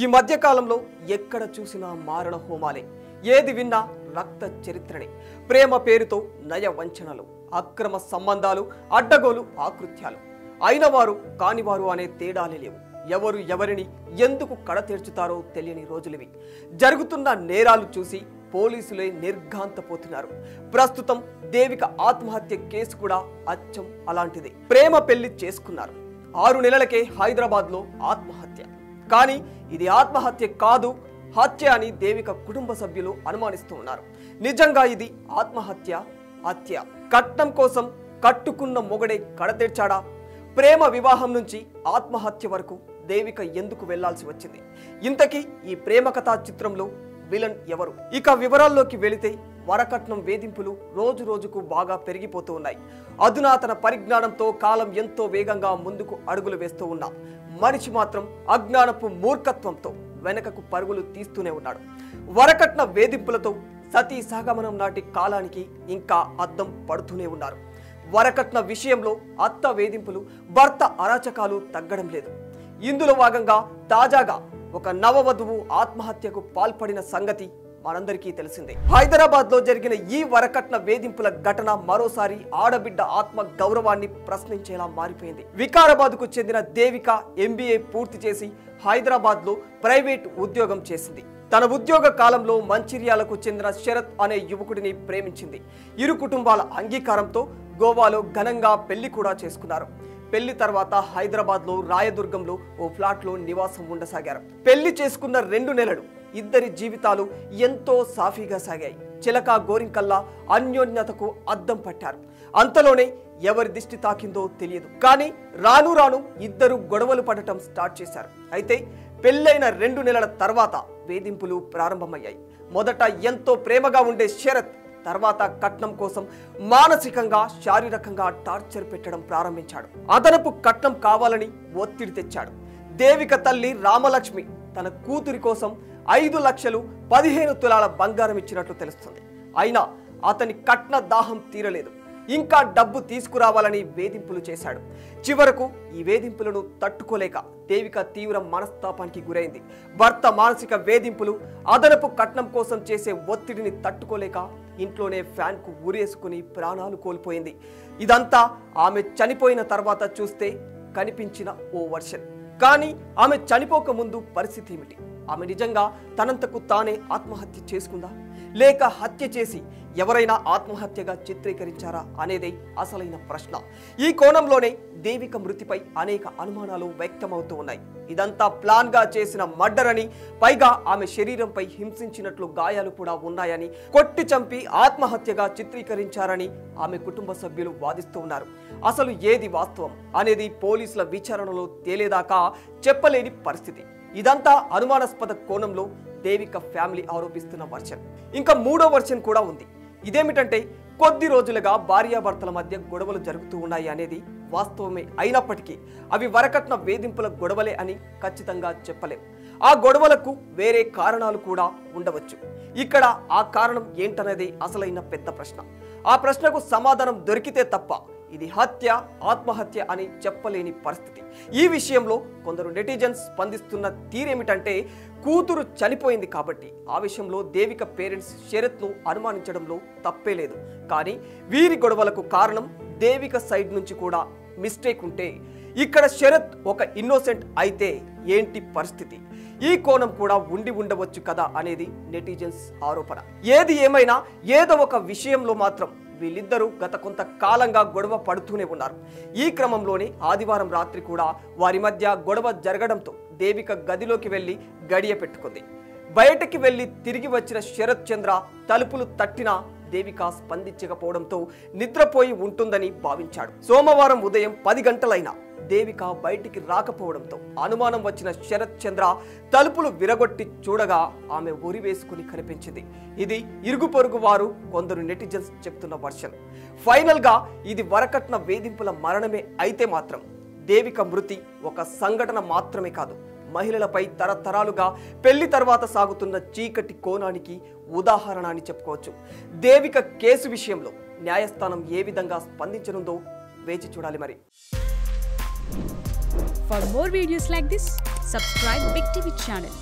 ఈ మధ్య కాలంలో ఎక్కడ చూసినా మారణ హోమాలే, ఏది విన్నా రక్త చరిత్రనే. ప్రేమ పేరుతో నయ వంచనలు, అక్రమ సంబంధాలు, అడ్డగోలు ఆకృత్యాలు. అయినవారు కానివారు అనే తేడాలే లేవు. ఎవరు ఎవరిని ఎందుకు కడతీర్చుతారో తెలియని రోజులివి. జరుగుతున్న నేరాలు చూసి పోలీసులే నిర్ఘాంతపోతున్నారు. ప్రస్తుతం దేవిక ఆత్మహత్య కేసు కూడా అచ్చం అలాంటిదే. ప్రేమ పెళ్లి చేసుకున్నారు, 6 నెలలకే హైదరాబాద్లో ఆత్మహత్య. కానీ ఇది ఆత్మహత్య కాదు, హత్య అని దేవిక కుటుంబ సభ్యులు అనుమానిస్తూ ఉన్నారు. నిజంగా ఇది ఆత్మహత్య, హత్య? కట్నం కోసం కట్టుకున్న మొగడే కడతీర్చాడా? ప్రేమ వివాహం నుంచి ఆత్మహత్య వరకు దేవిక ఎందుకు వెళ్లాల్సి వచ్చింది? ఇంతకీ ఈ ప్రేమ కథా చిత్రంలో విలన్ ఎవరు? ఇక వివరాల్లోకి వెళితే, వరకట్నం వేధింపులు రోజు రోజుకు బాగా పెరిగిపోతూ ఉన్నాయి. అధునాతన పరిజ్ఞానంతో కాలం ఎంతో వేగంగా ముందుకు అడుగులు వేస్తూ ఉన్నా మనిషి మాత్రం అజ్ఞానపు మూర్ఖత్వంతో వెనకకు పరుగులు తీస్తూనే ఉన్నాడు. వరకట్న వేధింపులతో సతీ సహగమనం నాటి కాలానికి ఇంకా అద్దం పడుతూనే ఉన్నారు. వరకట్న విషయంలో అత్త వేధింపులు, భర్త అరాచకాలు తగ్గడం లేదు. ఇందులో భాగంగా తాజాగా ఒక నవవధువు ఆత్మహత్యకు పాల్పడిన సంగతి మనందరికీ తెలిసిందే. హైదరాబాద్ లో జరిగిన ఈ వరకట్న వేధింపుల ఘటన మరోసారి ఆడబిడ్డ ఆత్మ గౌరవాన్ని ప్రశ్నించేలా మారిపోయింది. వికారాబాద్ కు చెందిన దేవిక MBA పూర్తి చేసి హైదరాబాద్ లో ప్రైవేట్ ఉద్యోగం చేసింది. తన ఉద్యోగ కాలంలో మంచిర్యాలకు చెందిన శరత్ అనే యువకుడిని ప్రేమించింది. ఇరు కుటుంబాల అంగీకారంతో గోవాలో ఘనంగా పెళ్లి కూడా చేసుకున్నారు. పెళ్లి తర్వాత హైదరాబాద్ లో రాయదుర్గంలో ఓ ఫ్లాట్ లో నివాసం ఉండసాగారు. పెళ్లి చేసుకున్న 2 నెలలు ఇద్దరి జీవితాలు ఎంతో సాఫీగా సాగాయి. చిలక గోరింకల్లా అన్యోన్యతకు అద్దం పట్టారు. అంతలోనే ఎవరి దిష్టి తాకిందో తెలియదు. కానీ రాను రాను ఇద్దరు గొడవలు పడటం స్టార్ట్ చేశారు. అయితే పెళ్ళైన 2 నెలల తర్వాత వేధింపులు ప్రారంభమయ్యాయి. మొదట ఎంతో ప్రేమగా ఉండే శరత్ తర్వాత కట్నం కోసం మానసికంగా, శారీరకంగా టార్చర్ పెట్టడం ప్రారంభించాడు. అదనపు కట్నం కావాలని ఒత్తిడి తెచ్చాడు. దేవిక తల్లి రామలక్ష్మి తన కూతురి కోసం 5 లక్షలు 15 తులాల బంగారం ఇచ్చినట్లు తెలుస్తుంది. అయినా అతని కట్న దాహం తీరలేదు. ఇంకా డబ్బు తీసుకురావాలని వేధింపులు చేశాడు. చివరకు ఈ వేధింపులను తట్టుకోలేక దేవిక తీవ్ర మనస్తాపానికి గురైంది. భర్త మానసిక వేధింపులు, అదనపు కట్నం కోసం చేసే ఒత్తిడిని తట్టుకోలేక ఇంట్లోనే ఫ్యాన్కు ఉరేసుకుని ప్రాణాలు కోల్పోయింది. ఇదంతా ఆమె చనిపోయిన తర్వాత చూస్తే కనిపించిన ఓ వర్షన్. కానీ ఆమె చనిపోక ముందు పరిస్థితి ఏమిటి? ఆమె నిజంగా తనంతకు తానే ఆత్మహత్య చేసుకుందా, లేక హత్య చేసి ఎవరైనా ఆత్మహత్యగా చిత్రీకరించారా అనేదే అసలైన ప్రశ్న. ఈ కోణంలోనే దేవిక మృతిపై అనేక అనుమానాలు వ్యక్తమవుతూ ఉన్నాయి. ఇదంతా ప్లాన్ గా చేసిన మర్డర్ అని, పైగా ఆమె శరీరంపై హింసించినట్లు గాయాలు కూడా ఉన్నాయని, కొట్టి చంపి ఆత్మహత్యగా చిత్రీకరించారని ఆమె కుటుంబ సభ్యులు వాదిస్తూ ఉన్నారు. అసలు ఏది వాస్తవం అనేది పోలీసుల విచారణలో తేలేదాకా చెప్పలేని పరిస్థితి. ఇదంతా అనుమానాస్పద కోణంలో దేవిక ఫ్యామిలీ ఆరోపిస్తున్న వర్షన్. ఇంకా 3వ వర్షన్ కూడా ఉంది. ఇదేమిటంటే, కొద్ది రోజులుగా భార్యాభర్తల మధ్య గొడవలు జరుగుతూ ఉన్నాయి అనేది వాస్తవమే అయినప్పటికీ అవి వరకట్న వేధింపుల గొడవలే అని ఖచ్చితంగా చెప్పలేం. ఆ గొడవలకు వేరే కారణాలు కూడా ఉండవచ్చు. ఇక్కడ ఆ కారణం ఏంటనేది అసలైన పెద్ద ప్రశ్న. ఆ ప్రశ్నకు సమాధానం దొరికితే తప్ప ఇది హత్య, ఆత్మహత్య అని చెప్పలేని పరిస్థితి. ఈ విషయంలో కొందరు నెటిజన్స్ స్పందిస్తున్న తీరేమిటంటే, కూతురు చనిపోయింది కాబట్టి ఆ విషయంలో దేవిక పేరెంట్స్ శరత్ను అనుమానించడంలో తప్పే లేదు. కానీ వీరి గొడవలకు కారణం దేవిక సైడ్ నుంచి కూడా మిస్టేక్ ఉంటే, ఇక్కడ శరత్ ఒక ఇన్నోసెంట్ అయితే ఏంటి పరిస్థితి? ఈ కోణం కూడా ఉండి ఉండవచ్చు కదా అనేది నెటిజన్స్ ఆరోపణ. ఏది ఏమైనా ఏదో ఒక విషయంలో మాత్రం వీళ్ళిద్దరూ గత కొంత కాలంగా గొడవ పడుతూనే ఉన్నారు. ఈ క్రమంలోనే ఆదివారం రాత్రి కూడా వారి మధ్య గొడవ జరగడంతో దేవిక గదిలోకి వెళ్లి గడియ పెట్టుకుంది. బయటకి వెళ్లి తిరిగి వచ్చిన శరత్ చంద్ర తలుపులు తట్టినా దేవిక స్పందించకపోవడంతో నిద్రపోయి ఉంటుందని భావించాడు. సోమవారం ఉదయం 10 గంటలైనా దేవిక బయటికి రాకపోవడంతో అనుమానం వచ్చిన శరత్ చంద్ర తలుపులు విరగొట్టి చూడగా ఆమె ఉరి వేసుకుని కనిపించింది. ఇది ఇరుగు పొరుగు వారు, కొందరు నెటిజన్స్ చెప్తున్న వర్షన్. ఫైనల్ గా ఇది వరకట్న వేధింపుల మరణమే అయితే మాత్రం దేవిక మృతి ఒక సంఘటన మాత్రమే కాదు, మహిళలపై తరతరాలుగా పెళ్లి తర్వాత సాగుతున్న చీకటి కోణానికి ఉదాహరణ అని చెప్పుకోవచ్చు. దేవిక కేసు విషయంలో న్యాయస్థానం ఏ విధంగా స్పందించనుందో వేచి చూడాలి మరి. For more videos like this, subscribe Big TV channel.